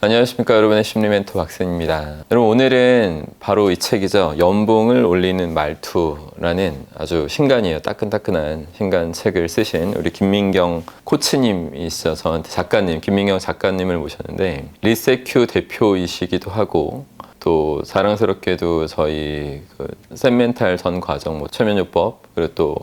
안녕하십니까 여러분의 심리 멘토 박센입니다. 여러분 오늘은 바로 이 책이죠. 연봉을 올리는 말투라는 아주 신간이에요. 따끈따끈한 신간 책을 쓰신 우리 김민경 코치님이시죠. 저한테 작가님, 김민경 작가님을 모셨는데 리셋큐 대표이시기도 하고 또 자랑스럽게도 저희 쌤멘탈 전 과정, 최면요법 그리고 또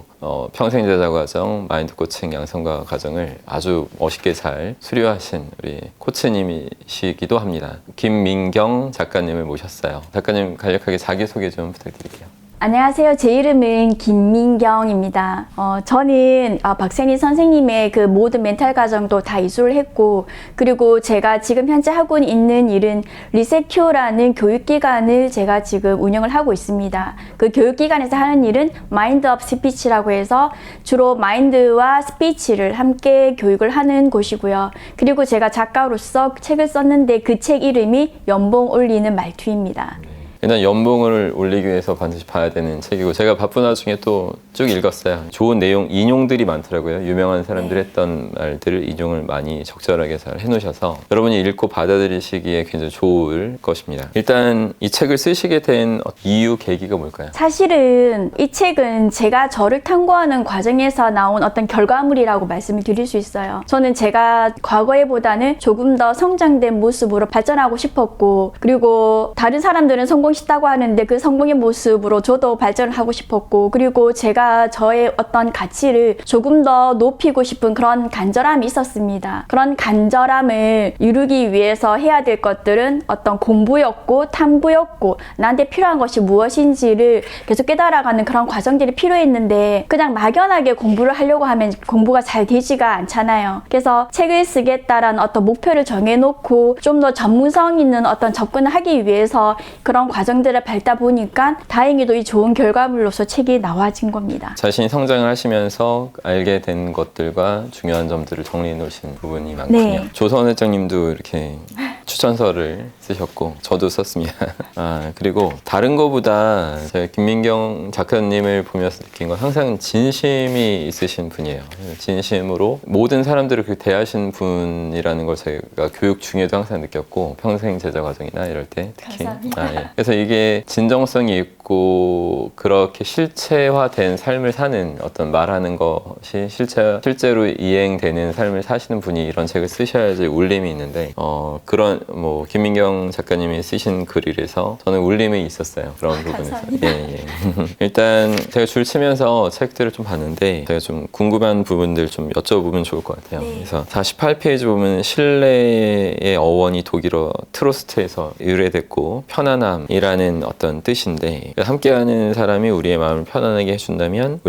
평생제자 과정, 마인드 코칭 양성과 과정을 아주 멋있게 잘 수료하신 우리 코치님이시기도 합니다. 김민경 작가님을 모셨어요. 작가님 간략하게 자기소개 좀 부탁드릴게요. 안녕하세요. 제 이름은 김민경입니다. 저는 박세니 선생님의 그 모든 멘탈 과정도 다 이수를 했고, 그리고 제가 지금 현재 하고 있는 일은 리셋큐라는 교육기관을 제가 지금 운영을 하고 있습니다. 그 교육기관에서 하는 일은 마인드 업 스피치라고 해서 주로 마인드와 스피치를 함께 교육을 하는 곳이고요. 그리고 제가 작가로서 책을 썼는데 그 책 이름이 연봉 올리는 말투입니다. 일단 연봉을 올리기 위해서 반드시 봐야 되는 책이고 제가 바쁜 와중에 또 쭉 읽었어요. 좋은 내용, 인용들이 많더라고요. 유명한 사람들이 했던 말들을 인용을 많이 적절하게 잘 해놓으셔서 여러분이 읽고 받아들이시기에 굉장히 좋을 것입니다. 일단 이 책을 쓰시게 된 이유, 계기가 뭘까요? 사실은 이 책은 제가 저를 탐구하는 과정에서 나온 어떤 결과물이라고 말씀을 드릴 수 있어요. 저는 제가 과거에보다는 조금 더 성장된 모습으로 발전하고 싶었고, 그리고 다른 사람들은 성공했다고 하는데 그 성공의 모습으로 저도 발전을 하고 싶었고, 그리고 제가 저의 어떤 가치를 조금 더 높이고 싶은 그런 간절함이 있었습니다. 그런 간절함을 이루기 위해서 해야 될 것들은 어떤 공부였고 탐구였고 나한테 필요한 것이 무엇인지를 계속 깨달아가는 그런 과정들이 필요했는데, 그냥 막연하게 공부를 하려고 하면 공부가 잘 되지가 않잖아요. 그래서 책을 쓰겠다라는 어떤 목표를 정해놓고 좀 더 전문성 있는 어떤 접근을 하기 위해서 그런 과정들을 밟다 보니까 다행히도 이 좋은 결과물로서 책이 나와진 겁니다. 자신이 성장을 하시면서 알게 된 것들과 중요한 점들을 정리해 놓으신 부분이 많군요. 네. 조선 회장님도 이렇게 추천서를 쓰셨고 저도 썼습니다. 그리고 다른 거보다 제가 김민경 작가님을 보면서 느낀 건 항상 진심이 있으신 분이에요. 진심으로 모든 사람들을 그렇게 대하시는 분이라는 걸 제가 교육 중에도 항상 느꼈고, 평생 제자 과정이나 이럴 때 특히. 예. 그래서 이게 진정성이 있고 그렇게 실체화된 삶을 사는, 어떤 말하는 것이 실제로 이행되는 삶을 사시는 분이 이런 책을 쓰셔야지 울림이 있는데, 그런 김민경 작가님이 쓰신 글이라서 저는 울림이 있었어요. 그런 부분에서. 예. 일단 제가 줄 치면서 책들을 좀 봤는데 제가 좀 궁금한 부분들 좀 여쭤보면 좋을 것 같아요. 네. 그래서 48페이지 보면 신뢰의 어원이 독일어 트로스트에서 유래됐고 편안함이라는 어떤 뜻인데, 함께하는 사람이 우리의 마음을 편안하게 해준다면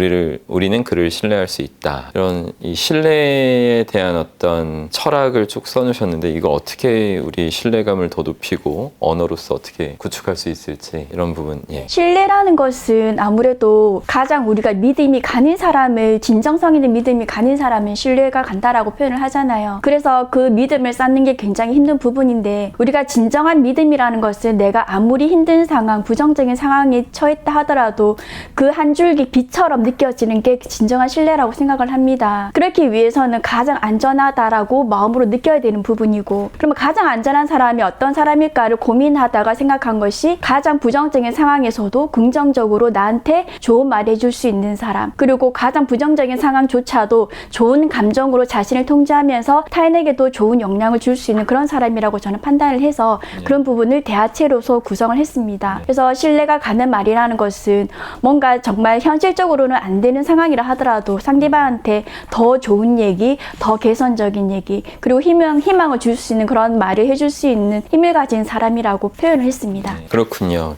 우리는 그를 신뢰할 수 있다. 이런 이 신뢰에 대한 어떤 철학을 쭉 써놓으셨는데, 이걸 어떻게 우리 신뢰감을 더 높이고 언어로서 어떻게 구축할 수 있을지, 이런 부분. 예. 신뢰라는 것은 아무래도 가장 우리가 믿음이 가는 사람을, 진정성 있는 믿음이 가는 사람은 신뢰가 간다라고 표현을 하잖아요. 그래서 그 믿음을 쌓는 게 굉장히 힘든 부분인데, 우리가 진정한 믿음이라는 것은 내가 아무리 힘든 상황, 부정적인 상황에 처했다 하더라도 그 한 줄기 빛처럼 느껴지는 게 진정한 신뢰라고 생각을 합니다. 그렇기 위해서는 가장 안전하다라고 마음으로 느껴야 되는 부분이고, 그러면 가장 안전한 사람이 어떤 사람일까를 고민하다가 생각한 것이 가장 부정적인 상황에서도 긍정적으로 나한테 좋은 말 해줄 수 있는 사람, 그리고 가장 부정적인 상황조차도 좋은 감정으로 자신을 통제하면서 타인에게도 좋은 영향을 줄 수 있는 그런 사람이라고 저는 판단을 해서 그런 부분을 대화체로서 구성을 했습니다. 그래서 신뢰가 가는 말이라는 것은 뭔가 정말 현실적으로는 안 되는 상황이라 하더라도 상대방한테 더 좋은 얘기, 더 개선적인 얘기, 그리고 희망을 줄 수 있는 그런 말을 해줄 수 있는 힘을 가진 사람이라고 표현을 했습니다. 그렇군요.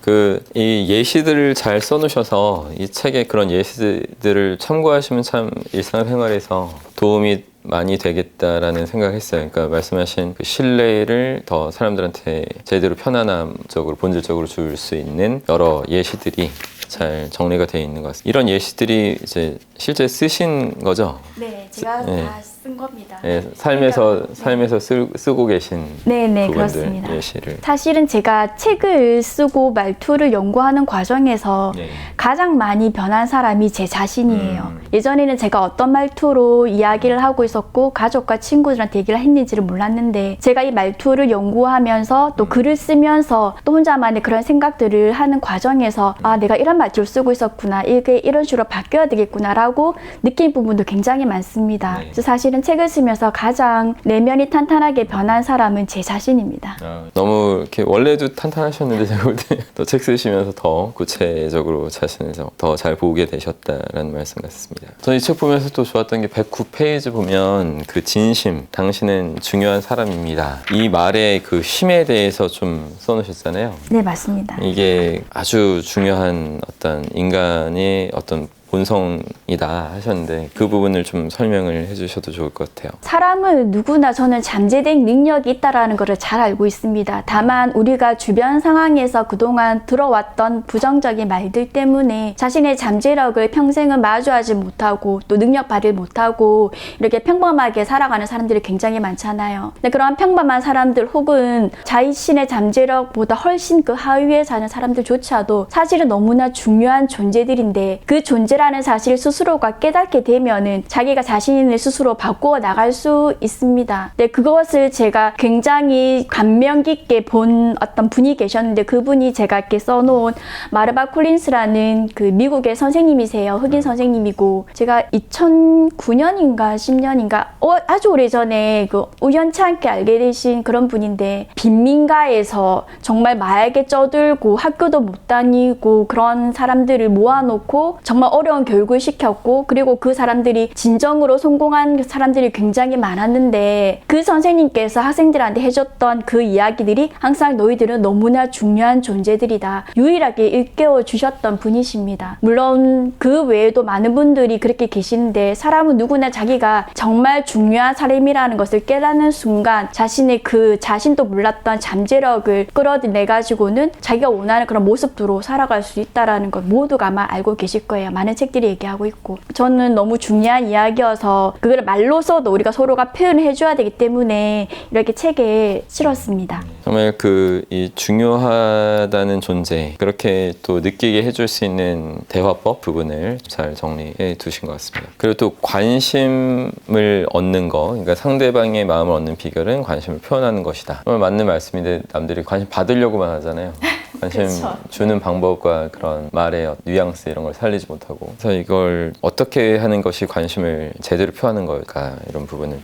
이 예시들을 잘 써놓으셔서 이 책에 그런 예시들을 참고하시면 참 일상생활에서 도움이 많이 되겠다라는 생각을 했어요. 그러니까 말씀하신 그 신뢰를 더 사람들한테 제대로 편안함적으로, 본질적으로 줄 수 있는 여러 예시들이 잘 정리가 되어 있는 것 같습니다. 이런 예시들이 이제 실제 쓰신 거죠? 네, 제가 예. 다 쓴 겁니다. 예, 삶에서 쓰고 계신 네네, 부분들 그렇습니다. 예시를. 사실은 제가 책을 쓰고 말투를 연구하는 과정에서 예. 가장 많이 변한 사람이 제 자신이에요. 음. 예전에는 제가 어떤 말투로 이야기를 하고 있었고 가족과 친구들한테 얘기를 했는지를 몰랐는데 제가 이 말투를 연구하면서 또 글을 쓰면서 또 혼자만의 그런 생각들을 하는 과정에서 아, 내가 이런 말투를 쓰고 있었구나. 이게 이런 식으로 바뀌어야 되겠구나라고 느낀 부분도 굉장히 많습니다. 네. 그래서 사실은 책을 쓰면서 가장 내면이 탄탄하게 변한 사람은 제 자신입니다. 너무 이렇게 원래도 탄탄하셨는데 제가 볼 때 또 책 쓰시면서 더 구체적으로 자신을 더 잘 보게 되셨다라는 말씀 같습니다. 저는 이 책 보면서 또 좋았던 게 109페이지 보면 그 진심, 당신은 중요한 사람입니다. 이 말의 그 힘에 대해서 좀 써놓으셨잖아요. 네, 맞습니다. 이게 아주 중요한 어떤 인간의 어떤 본성이다 하셨는데 그 부분을 좀 설명을 해주셔도 좋을 것 같아요. 사람은 누구나 저는 잠재된 능력이 있다는 것을 잘 알고 있습니다. 다만 우리가 주변 상황에서 그동안 들어왔던 부정적인 말들 때문에 자신의 잠재력을 평생은 마주하지 못하고 또 능력 발휘 못하고 이렇게 평범하게 살아가는 사람들이 굉장히 많잖아요. 근데 그런 평범한 사람들 혹은 자신의 잠재력보다 훨씬 그 하위에 사는 사람들조차도 사실은 너무나 중요한 존재들인데 그 존재라는 사실 스스로가 깨닫게 되면은 자기가 자신을 스스로 바꾸어 나갈 수 있습니다. 근데 그것을 제가 굉장히 감명 깊게 본 어떤 분이 계셨는데 그분이 제가 이렇게 써놓은 마르바 콜린스라는 그 미국의 선생님이세요. 흑인 선생님이고 제가 2009년인가 10년인가 아주 오래전에 그 우연치 않게 알게 되신 그런 분인데 빈민가에서 정말 마약에 쪄들고 학교도 못 다니고 그런 사람들을 모아놓고 정말 어려운 교육을 시켰고 그리고 그 사람들이 진정으로 성공한 사람들이 굉장히 많았는데 그 선생님께서 학생들한테 해줬던 그 이야기들이 항상 너희들은 너무나 중요한 존재들이다. 유일하게 일깨워 주셨던 분이십니다. 물론 그 외에도 많은 분들이 그렇게 계시는데 사람은 누구나 자기가 정말 중요한 사람이라는 것을 깨닫는 순간 자신의 그 자신도 몰랐던 잠재력을 끌어내 가지고는 자기가 원하는 그런 모습으로 살아갈 수 있다는 것 모두가 아마 알고 계실 거예요. 많은 책들이 얘기하고 있고 저는 너무 중요한 이야기여서 그걸 말로서도 우리가 서로가 표현을 해줘야 되기 때문에 이렇게 책에 실었습니다. 정말 이 중요하다는 존재 그렇게 또 느끼게 해줄 수 있는 대화법 부분을 잘 정리해 두신 것 같습니다. 그리고 또 관심을 얻는 거, 그러니까 상대방의 마음을 얻는 비결은 관심을 표현하는 것이다. 정말 맞는 말씀인데 남들이 관심 받으려고만 하잖아요. 관심 그렇죠. 주는 방법과 그런 말의 뉘앙스 이런 걸 살리지 못하고 그래서 이걸 어떻게 하는 것이 관심을 제대로 표하는 걸까 이런 부분을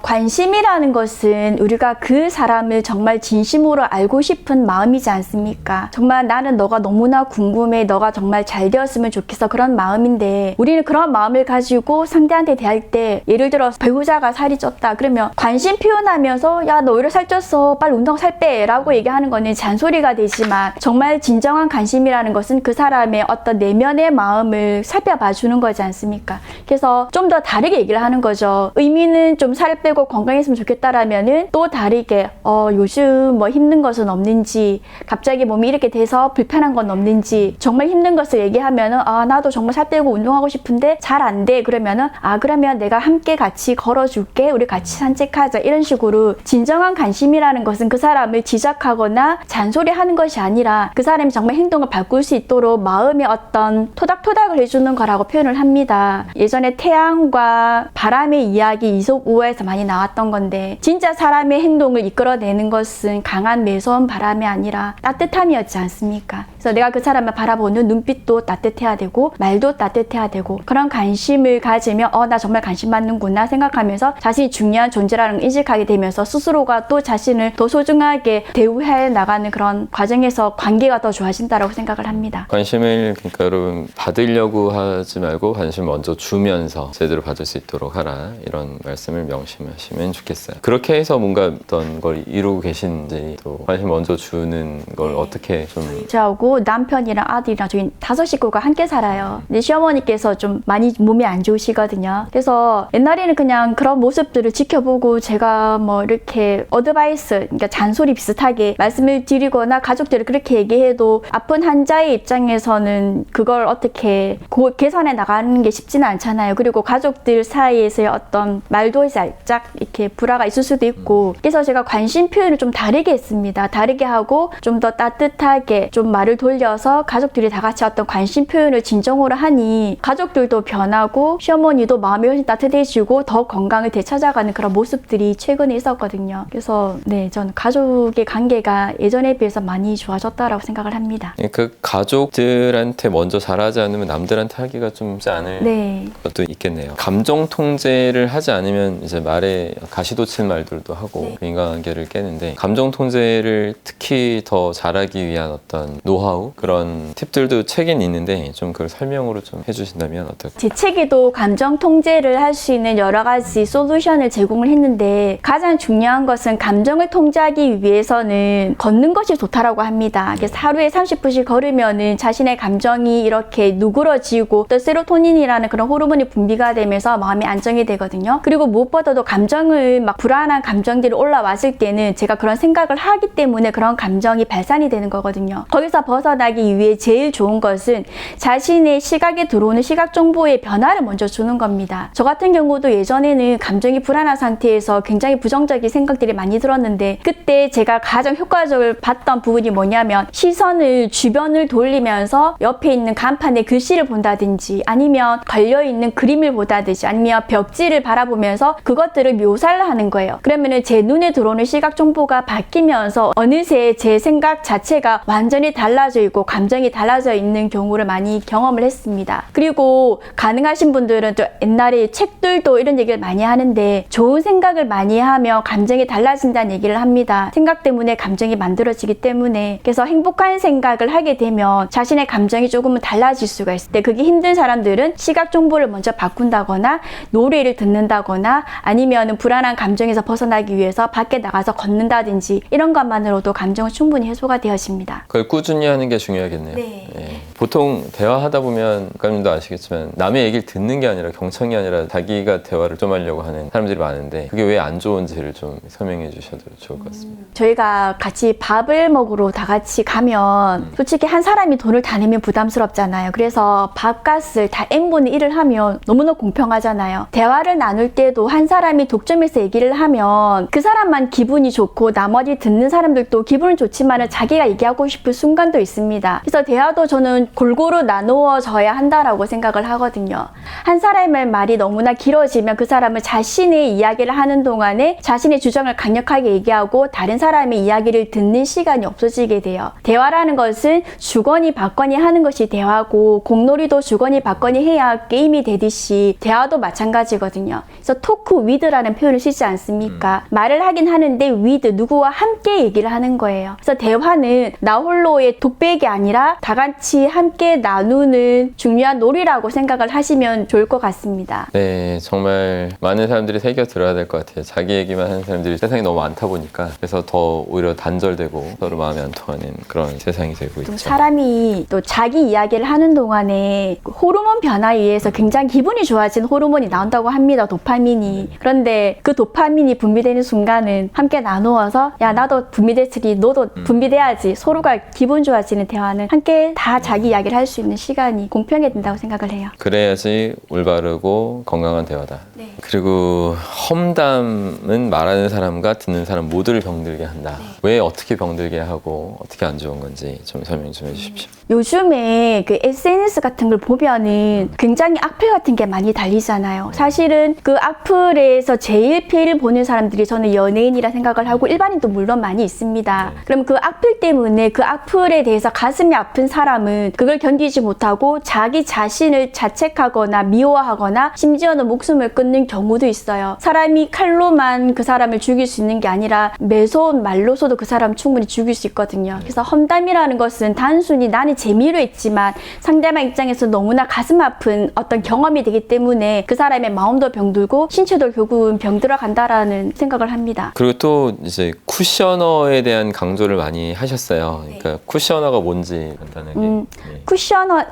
관심이라는 것은 우리가 그 사람을 정말 진심으로 알고 싶은 마음이지 않습니까? 정말 나는 너가 너무나 궁금해. 너가 정말 잘 되었으면 좋겠어. 그런 마음인데 우리는 그런 마음을 가지고 상대한테 대할 때 예를 들어서 배우자가 살이 쪘다. 그러면 관심 표현하면서 야, 너 오히려 살쪘어. 빨리 운동 살 빼. 라고 얘기하는 거는 잔소리가 되지만 정말 진정한 관심이라는 것은 그 사람의 어떤 내면의 마음을 살펴봐 주는 거지 않습니까? 그래서 좀 더 다르게 얘기를 하는 거죠. 의미는 좀 살을 빼고 건강했으면 좋겠다라면은 또 다르게 요즘 뭐 힘든 것은 없는지 갑자기 몸이 이렇게 돼서 불편한 건 없는지 정말 힘든 것을 얘기하면은 나도 정말 살 빼고 운동하고 싶은데 잘 안 돼. 그러면은 그러면 내가 함께 같이 걸어줄게. 우리 같이 산책하자. 이런 식으로 진정한 관심이라는 것은 그 사람을 지적하거나 잔소리하는 것이 아니라 그 사람이 정말 행동을 바꿀 수 있도록 마음의 어떤 토닥토닥을 해주는 거라고 표현을 합니다. 예전에 태양과 바람의 이야기 이솝 우화에서 많이 나왔던 건데 진짜 사람의 행동을 이끌어내는 것은 강한 매서운 바람이 아니라 따뜻함이었지 않습니까? 그래서 내가 그 사람을 바라보는 눈빛도 따뜻해야 되고 말도 따뜻해야 되고 그런 관심을 가지면 나 정말 관심 받는구나 생각하면서 자신이 중요한 존재라는 걸 인식하게 되면서 스스로가 또 자신을 더 소중하게 대우해 나가는 그런 과정에서 관계가 더 좋아진다고 생각을 합니다. 관심을 그러니까 여러분 받으려고 하지 말고 관심 먼저 주면서 제대로 받을 수 있도록 하라 이런 말씀을 명심하시면 좋겠어요. 그렇게 해서 뭔가 어떤 걸 이루고 계신지 또 관심 먼저 주는 걸 어떻게 좀 저하고 저하고 남편이랑 아들이랑 저희 5 식구가 함께 살아요. 근데 시어머니께서 좀 많이 몸이 안 좋으시거든요. 그래서 옛날에는 그냥 그런 모습들을 지켜보고 제가 뭐 이렇게 어드바이스, 그러니까 잔소리 비슷하게 말씀을 드리거나 가족들을 그렇게 얘기해도 아픈 환자의 입장에서는 그걸 어떻게 개선해 나가는 게 쉽지는 않잖아요. 그리고 가족들 사이에서의 어떤 말도 살짝 이렇게 불화가 있을 수도 있고, 그래서 제가 관심 표현을 좀 다르게 했습니다. 다르게 하고 좀 더 따뜻하게 좀 말을 돌려서 가족들이 다 같이 어떤 관심 표현을 진정으로 하니 가족들도 변하고 시어머니도 마음이 훨씬 따뜻해지고 더 건강을 되찾아가는 그런 모습들이 최근에 있었거든요. 그래서 네, 저는 가족의 관계가 예전에 비해서 많이 좋아졌다라고 생각을 합니다. 그 가족들한테 먼저 잘하지 않으면 남들한테 하기가 좀 쉽지 않을 네. 것도 있겠네요. 감정 통제를 하지 않으면 이제 말에 가시돋친 말들도 하고 네. 그 인간관계를 깨는데, 감정 통제를 특히 더 잘하기 위한 어떤 노하우, 그런 팁들도 책엔 있는데 좀 그걸 설명으로 좀 해주신다면 어떨까요? 제 책에도 감정 통제를 할 수 있는 여러 가지 솔루션을 제공을 했는데, 가장 중요한 것은 감정을 통제하기 위해서는 걷는 것이 좋다라고 합니다. 그래서 하루에 30분씩 걸으면은 자신의 감정이 이렇게 누그러지고 또 세로토닌이라는 그런 호르몬이 분비가 되면서 마음이 안정이 되거든요. 그리고 무엇보다도 감정을 막 불안한 감정들이 올라왔을 때는 제가 그런 생각을 하기 때문에 그런 감정이 발산이 되는 거거든요. 거기서 벗어나기 위해 제일 좋은 것은 자신의 시각에 들어오는 시각 정보의 변화를 먼저 주는 겁니다. 저 같은 경우도 예전에는 감정이 불안한 상태에서 굉장히 부정적인 생각들이 많이 들었는데, 그때 제가 가장 효과적으로 봤던 부분이 뭐냐면, 시선을 주변을 돌리면서 옆에 있는 간판에 글씨를 본다든지 아니면 걸려있는 그림을 보다든지 아니면 벽지를 바라보면서 그것들을 묘사를 하는 거예요. 그러면은 제 눈에 들어오는 시각 정보가 바뀌면서 어느새 제 생각 자체가 완전히 달라져 있고 감정이 달라져 있는 경우를 많이 경험을 했습니다. 그리고 가능하신 분들은 또 옛날에 책들도 이런 얘기를 많이 하는데, 좋은 생각을 많이 하며 감정이 달라진다는 얘기를 합니다. 생각 때문에 감정이 만들어지기 때문에. 그래서 행복한 생각을 하게 되면 자신의 감정이 조금은 달라질 수가 있을 때, 그게 힘든 사람들은 시각 정보를 먼저 바꾼다거나 노래를 듣는다거나 아니면 불안한 감정에서 벗어나기 위해서 밖에 나가서 걷는다든지 이런 것만으로도 감정은 충분히 해소가 되어집니다. 그걸 꾸준히 하는 게 중요하겠네요. 네. 보통 대화하다 보면 국감님도 아시겠지만 남의 얘기를 듣는 게 아니라 경청이 아니라 자기가 대화를 좀 하려고 하는 사람들이 많은데, 그게 왜 안 좋은지를 좀 설명해 주셔도 좋을 것 같습니다. 저희가 같이 밥을 먹으러 다 같이 가면 솔직히 한 사람이 돈을 다 내면 부담스럽잖아요. 그래서 밥값을 다 N분의 1을 하면 너무너무 공평하잖아요. 대화를 나눌 때도 한 사람이 독점해서 얘기를 하면 그 사람만 기분이 좋고 나머지 듣는 사람들도 기분은 좋지만 자기가 얘기하고 싶은 순간도 있습니다. 그래서 대화도 저는 골고루 나누어져야 한다라고 생각을 하거든요. 한 사람의 말이 너무나 길어지면 그 사람은 자신의 이야기를 하는 동안에 자신의 주장을 강력하게 얘기하고 다른 사람의 이야기를 듣는 시간이 없어지게 돼요. 대화라는 것은 주거니 받거니 하는 것이 대화고, 공놀이도 주거니 받거니 해야 게임이 되듯이 대화도 마찬가지거든요. 그래서 토크 위드라는 표현을 쓰지 않습니까? 말을 하긴 하는데 위드, 누구와 함께 얘기를 하는 거예요. 그래서 대화는 나 홀로의 독백이 아니라 다 같이 함께 나누는 중요한 놀이라고 생각을 하시면 좋을 것 같습니다. 네, 정말 많은 사람들이 새겨 들어야 될 것 같아요. 자기 얘기만 하는 사람들이 세상에 너무 많다 보니까, 그래서 더 오히려 단절되고 서로 마음이 안 통하는 그런 세상이 되고 있죠. 사람이 또 자기 이야기를 하는 동안에 호르몬 변화에 의해서 굉장히 기분이 좋아진 호르몬이 나온다고 합니다. 도파민이. 그런데 그 도파민이 분비되는 순간은 함께 나누어서 야, 나도 분비됐으니 너도 분비돼야지, 서로가 기분 좋아지는 대화는 함께 다 자기 이야기를 할 수 있는 시간이 공평해야 된다고 생각을 해요. 그래야지 올바르고 건강한 대화다. 네. 그리고 험담은 말하는 사람과 듣는 사람 모두를 병들게 한다. 왜 어떻게 병들게 하고 어떻게 안 좋은 건지 좀 설명 좀 해주십시오. 요즘에 그 SNS 같은 걸 보면은 굉장히 악플 같은 게 많이 달리잖아요. 사실은 그 악플에서 제일 피해를 보는 사람들이 저는 연예인이라 생각을 하고 일반인도 물론 많이 있습니다. 그럼 그 악플 때문에 그 악플에 대해서 가슴이 아픈 사람은 그걸 견디지 못하고 자기 자신을 자책하거나 미워하거나 심지어는 목숨을 끊는 경우도 있어요. 사람이 칼로만 그 사람을 죽일 수 있는 게 아니라 매서운 말로서도 그 사람 충분히 죽일 수 있거든요. 그래서 험담이라는 것은 단순히 나는 재미로 했지만 상대방 입장에서 너무나 가슴 아픈 어떤 경험이 되기 때문에 그 사람의 마음도 병들고 신체도 결국은 병들어 간다라는 생각을 합니다. 그리고 또 이제 쿠셔너에 대한 강조를 많이 하셨어요. 그러니까 쿠셔너 쿠셔너가 뭔지 간단하게. 네.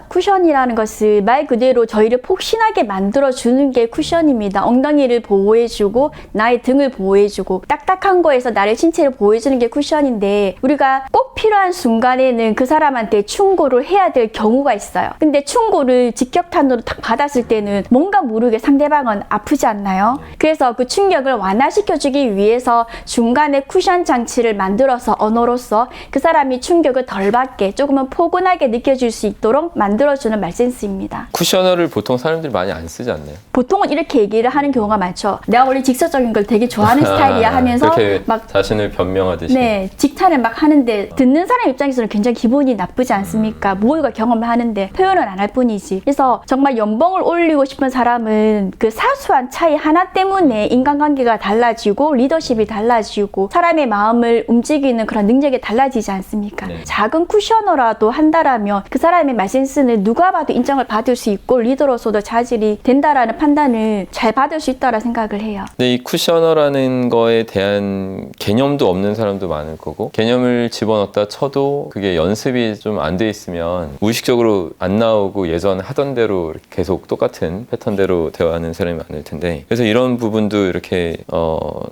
쿠션이라는 것은 말 그대로 저희를 폭신하게 만들어주는 게 쿠션입니다. 엉덩이를 보호해주고 나의 등을 보호해주고 딱딱한 거에서 나를 신체를 보호해주는 게 쿠션인데 우리가 꼭 필요한 순간에는 그 사람한테 충고를 해야 될 경우가 있어요. 근데 충고를 직격탄으로 딱 받았을 때는 뭔가 모르게 상대방은 아프지 않나요? 그래서 그 충격을 완화시켜주기 위해서 중간에 쿠션 장치를 만들어서 언어로서 그 사람이 충격을 덜 받게 조금은 포근하게 느껴질 수 있도록 만들어주는 말센스입니다. 쿠셔너를 보통 사람들이 많이 안 쓰지 않나요? 보통은 이렇게 얘기를 하는 경우가 많죠. 내가 원래 직설적인 걸 되게 좋아하는 스타일이야 하면서 그렇게 막 자신을 변명하듯이. 네, 직탄을 막 하는데 듣는 사람 입장에서는 굉장히 기분이 나쁘지 않습니까? 모두가 경험을 하는데 표현은 안 할 뿐이지. 그래서 정말 연봉을 올리고 싶은 사람은 그 사소한 차이 하나 때문에 인간관계가 달라지고 리더십이 달라지고 사람의 마음을 움직이는 그런 능력이 달라지지 않습니까? 네. 작은 쿠셔너라도 한다라면 그 사람의 말센스는 누가 봐도 인정을 받을 수 있고 리더로서도 자질이 된다라는 판단을 잘 받을 수 있다라 생각을 해요. 근데 이 쿠셔너라는 거에 대한 개념도 없는 사람도 많을 거고 개념을 집어넣었다 쳐도 그게 연습이 좀 안 돼 있으면 무의식적으로 안 나오고 예전 하던 대로 이렇게 계속 똑같은 패턴대로 대화하는 사람이 많을 텐데 그래서 이런 부분도 이렇게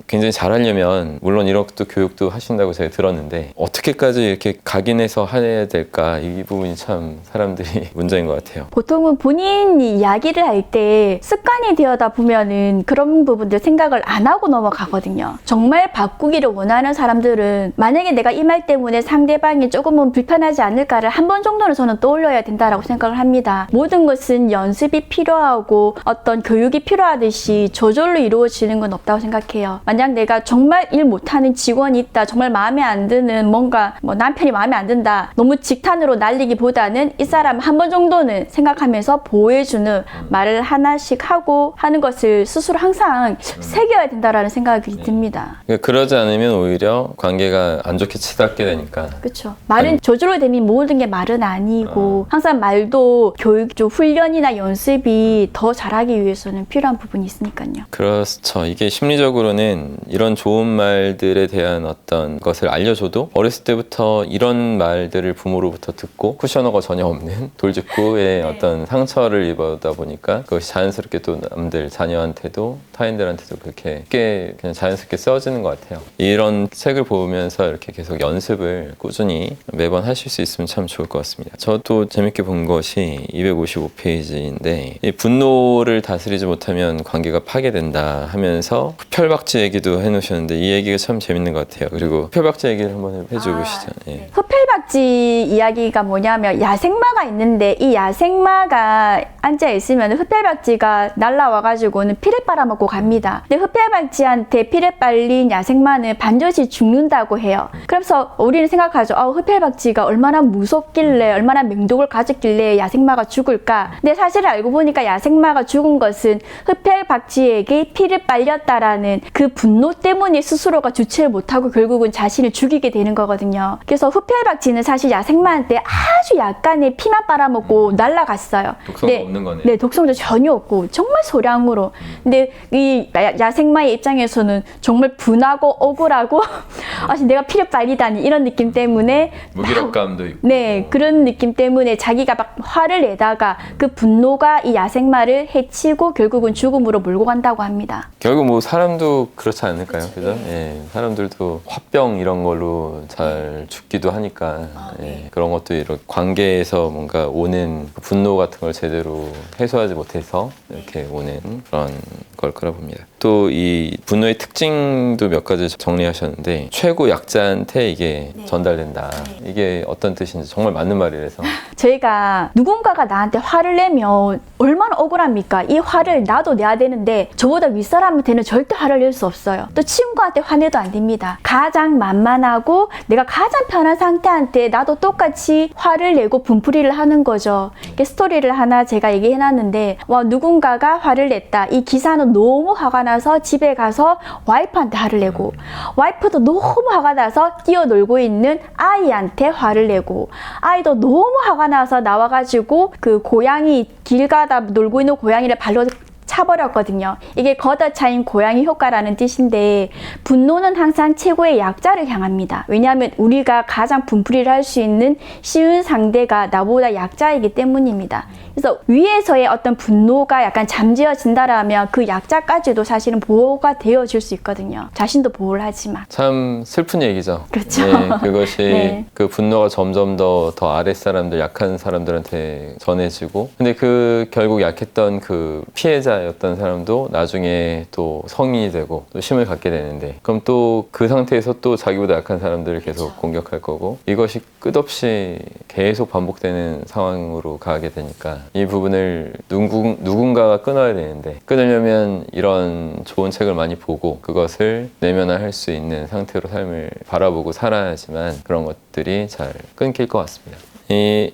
굉장히 잘하려면 물론 이런 것도 교육도 하신다고 제가 들었는데 어떻게까지 이렇게 각인해서 해야 될까 이 부분이 참 사람들이 문제인 것 같아요. 보통은 본인이 이야기를 할 때 습관이 되어다 보면은 그런 부분들 생각을 안 하고 넘어가거든요. 정말 바꾸기를 원하는 사람들은 만약에 내가 이 말 때문에 상대방이 조금은 불편하지 않을까를 한 번 정도는 저는 떠올려야 된다라고 생각을 합니다. 모든 것은 연습이 필요하고 어떤 교육이 필요하듯이 저절로 이루어지는 건 없다고 생각해요. 만약 내가 정말 일 못하는 직원이 있다, 정말 마음에 안 드는 뭔가 남편이 마음에 안 든다, 너무 직탄으로 날리기보다는 이 사람 한 번 정도는 생각하면서 보호해주는 말을 하나씩 하고 하는 것을 스스로 항상 새겨야 된다라는 생각이 듭니다. 그러니까 그러지 않으면 오히려 관계가 안 좋게 치닫게 되니까. 그렇죠. 말은 저절로 되면 모든 게 말은 아니고 항상 말도 교육 쪽 훈련이나 연습이 더 잘하기 위해서는 필요한 부분이 있으니까요. 그렇죠. 이게 심리적으로는 이런 좋은 말들에 대한 어떤 것을 알려줘도 어렸을 때부터 이런 말들을 부모로부터 듣고 쿠셔너가 전혀 없는 돌직구의 어떤 상처를 입어다 보니까 그것이 자연스럽게 또 남들 자녀한테도 타인들한테도 그렇게 쉽게 그냥 자연스럽게 써지는 것 같아요. 이런 책을 보면서 이렇게 계속 연습을 꾸준히 매번 하실 수 있으면 참 좋을 것 같습니다. 저도 재밌게 본 것이 255페이지인데 이 분노를 다스리지 못하면 관계가 파괴된다 하면서 흡혈박쥐 얘기도 해놓으셨는데 이 얘기가 참 재밌는 것 같아요. 그리고 흡혈박쥐 얘기를 한번 해주시죠. 예. 흡혈박쥐 이야기가 뭐냐면 야생마가 있는데 이 야생마가 앉아 있으면 흡혈박쥐가 날라와가지고는 피를 빨아먹고 갑니다. 근데 흡혈박쥐한테 피를 빨린 야생마는 반드시 죽는다고 해요. 그래서 우리는 생각하죠. 흡혈박쥐가 얼마나 무섭길래 얼마나 맹독을 가졌길래 야생마가 죽을까. 근데 사실 알고 보니까 야생마가 죽은 것은 흡혈박쥐에게 피를 빨렸다라는 그 분노 때문에 스스로가 주체를 못하고 결국은 자신을 죽이게 되는 거거든요. 그래서 흡혈박쥐는 사실 야생마한테 아주 약간의 피만 빨아먹고 날아갔어요. 독성도 없는 거네요. 네, 독성도 전혀 없고 정말 소량으로. 근데 이 야생마의 입장에서는 정말 분하고 억울하고 내가 피를 빨리다니 이런 느낌 때문에 무기력감도 있고. 네, 그런 느낌 때문에 자기가 막 화를 내다가 그 분노가 이 야생마를 해치고 결국은 죽음으로 몰고 간다고 합니다. 결국 뭐 사람도 그렇지 않을까요? 그죠? 예, 사람들도 화병 이런 걸로 잘 죽기도 하니까 예, 그런 것도 이런 관계에서 뭔가 오는 분노 같은 걸 제대로 해소하지 못해서 이렇게 오는 그런 걸 거라 봅니다. 또 이 분노의 특징도 몇 가지 정리하셨는데 최고 약자한테 이게 전달된다. 이게 어떤 뜻인지 정말 맞는 말이라서 저희가 누군가가 나한테 화를 내면 얼마나 억울합니까? 이 화를 나도 내야 되는데 저보다 윗사람한테는 절대 화를 낼 수 없어요. 또 친구한테 화내도 안 됩니다. 가장 만만하고 내가 가장 편한 상태한테 나도 똑같이 화를 내고 분풀이를 하는 거죠. 스토리를 하나 제가 얘기해놨는데 누군가가 화를 냈다. 이 기사는 너무 화가 나서 집에 가서 와이프한테 화를 내고 와이프도 너무 화가 나서 뛰어놀고 있는 아이한테 화를 내고 아이도 너무 화가 나서 나와가지고 그 고양이 길 가다 놀고 있는 고양이를 발로 차버렸거든요. 이게 걷어차인 고양이 효과라는 뜻인데 분노는 항상 최고의 약자를 향합니다. 왜냐하면 우리가 가장 분풀이를 할 수 있는 쉬운 상대가 나보다 약자이기 때문입니다. 그래서 위에서의 어떤 분노가 약간 잠재워진다라면 그 약자까지도 사실은 보호가 되어줄 수 있거든요. 자신도 보호를 하지만. 참 슬픈 얘기죠. 그렇죠. 네, 그것이 네. 그 분노가 점점 더 아랫사람들, 약한 사람들한테 전해지고, 근데 그 결국 약했던 그 피해자였던 사람도 나중에 또 성인이 되고 또 힘을 갖게 되는데, 그럼 또 그 상태에서 또 자기보다 약한 사람들을 계속 공격할 거고, 이것이 끝없이 계속 반복되는 상황으로 가게 되니까 이 부분을 누군가가 끊어야 되는데, 끊으려면 이런 좋은 책을 많이 보고 그것을 내면화할 수 있는 상태로 삶을 바라보고 살아야지만 그런 것들이 잘 끊길 것 같습니다.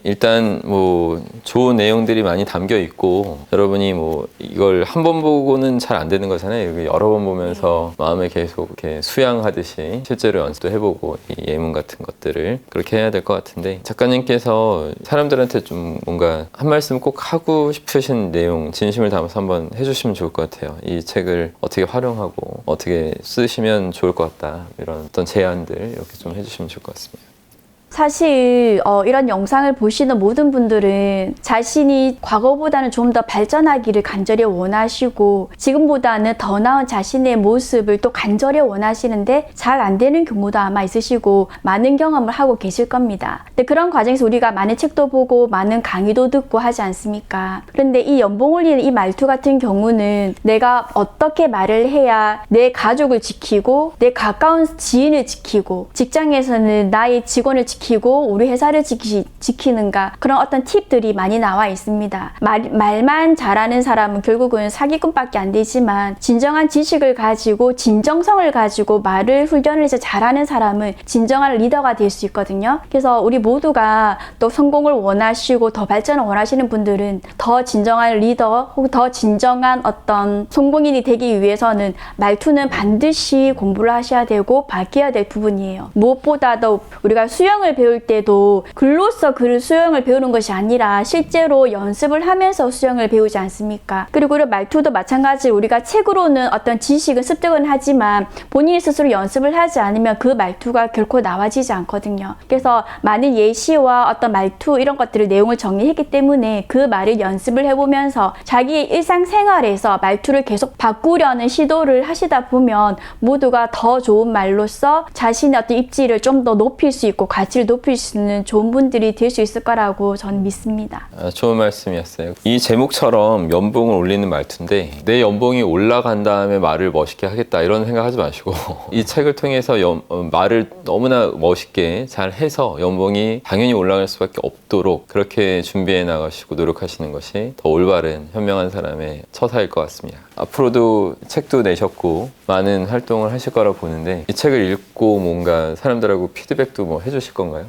일단 뭐 좋은 내용들이 많이 담겨 있고, 여러분이 뭐 이걸 한 번 보고는 잘 안 되는 거잖아요. 이거 여러 번 보면서 마음에 계속 이렇게 수양하듯이 실제로 연습도 해보고 이 예문 같은 것들을 그렇게 해야 될 것 같은데, 작가님께서 사람들한테 좀 뭔가 한 말씀 꼭 하고 싶으신 내용 진심을 담아서 한번 해주시면 좋을 것 같아요. 이 책을 어떻게 활용하고 어떻게 쓰시면 좋을 것 같다, 이런 어떤 제안들 이렇게 좀 해주시면 좋을 것 같습니다. 사실 이런 영상을 보시는 모든 분들은 자신이 과거보다는 좀 더 발전하기를 간절히 원하시고 지금보다는 더 나은 자신의 모습을 또 간절히 원하시는데 잘 안 되는 경우도 아마 있으시고 많은 경험을 하고 계실 겁니다. 근데 그런 과정에서 우리가 많은 책도 보고 많은 강의도 듣고 하지 않습니까? 그런데 이 연봉 올리는 이 말투 같은 경우는 내가 어떻게 말을 해야 내 가족을 지키고 내 가까운 지인을 지키고 직장에서는 나의 직원을 지키고 우리 회사를 지키는가, 그런 어떤 팁들이 많이 나와 있습니다. 말만 잘하는 사람은 결국은 사기꾼밖에 안 되지만 진정한 지식을 가지고 진정성을 가지고 말을 훈련을 해서 잘하는 사람은 진정한 리더가 될 수 있거든요. 그래서 우리 모두가 또 성공을 원하시고 더 발전을 원하시는 분들은 더 진정한 리더 혹은 더 진정한 어떤 성공인이 되기 위해서는 말투는 반드시 공부를 하셔야 되고 바뀌어야 될 부분이에요. 무엇보다도 우리가 수영을 배울 때도 글로써 그 수영을 배우는 것이 아니라 실제로 연습을 하면서 수영을 배우지 않습니까? 그리고 우리 말투도 마찬가지로 우리가 책으로는 어떤 지식은 습득은 하지만 본인 스스로 연습을 하지 않으면 그 말투가 결코 나와지지 않거든요. 그래서 많은 예시와 어떤 말투 이런 것들을 내용을 정리했기 때문에 그 말을 연습을 해보면서 자기의 일상생활에서 말투를 계속 바꾸려는 시도를 하시다 보면 모두가 더 좋은 말로써 자신의 어떤 입지를 좀 더 높일 수 있고 가치를 높일 수 있는 좋은 분들이 될 수 있을 거라고 저는 믿습니다. 좋은 말씀이었어요. 이 제목처럼 연봉을 올리는 말투인데, 내 연봉이 올라간 다음에 말을 멋있게 하겠다 이런 생각하지 마시고 이 책을 통해서 말을 너무나 멋있게 잘 해서 연봉이 당연히 올라갈 수밖에 없도록 그렇게 준비해 나가시고 노력하시는 것이 더 올바른 현명한 사람의 처사일 것 같습니다. 앞으로도 책도 내셨고 많은 활동을 하실 거라 보는데, 이 책을 읽고 뭔가 사람들하고 피드백도 뭐 해주실 건가요?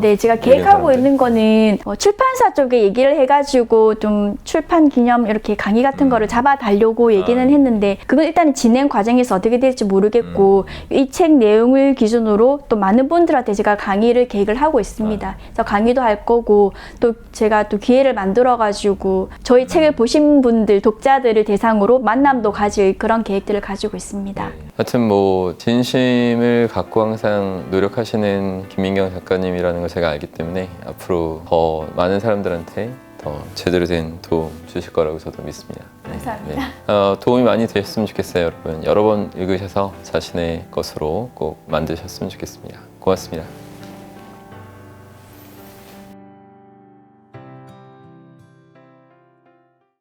네, 제가 계획하고 있는 거는 출판사 쪽에 얘기를 해가지고 좀 출판 기념 이렇게 강의 같은 거를 잡아달려고 얘기는 했는데, 그건 일단은 진행 과정에서 어떻게 될지 모르겠고 이 책 내용을 기준으로 또 많은 분들한테 제가 강의를 계획을 하고 있습니다. 그래서 강의도 할 거고, 또 제가 또 기회를 만들어가지고 저희 책을 보신 분들, 독자들을 대상으로 만남도 가질 그런 계획들을 가지고 있습니다. 하여튼 뭐 진심을 갖고 항상 노력하시는 김민경 작가님이라는 걸 제가 알기 때문에 앞으로 더 많은 사람들한테 더 제대로 된 도움 주실 거라고 저도 믿습니다. 감사합니다. 도움이 많이 되셨으면 좋겠어요, 여러분. 여러 번 읽으셔서 자신의 것으로 꼭 만드셨으면 좋겠습니다. 고맙습니다.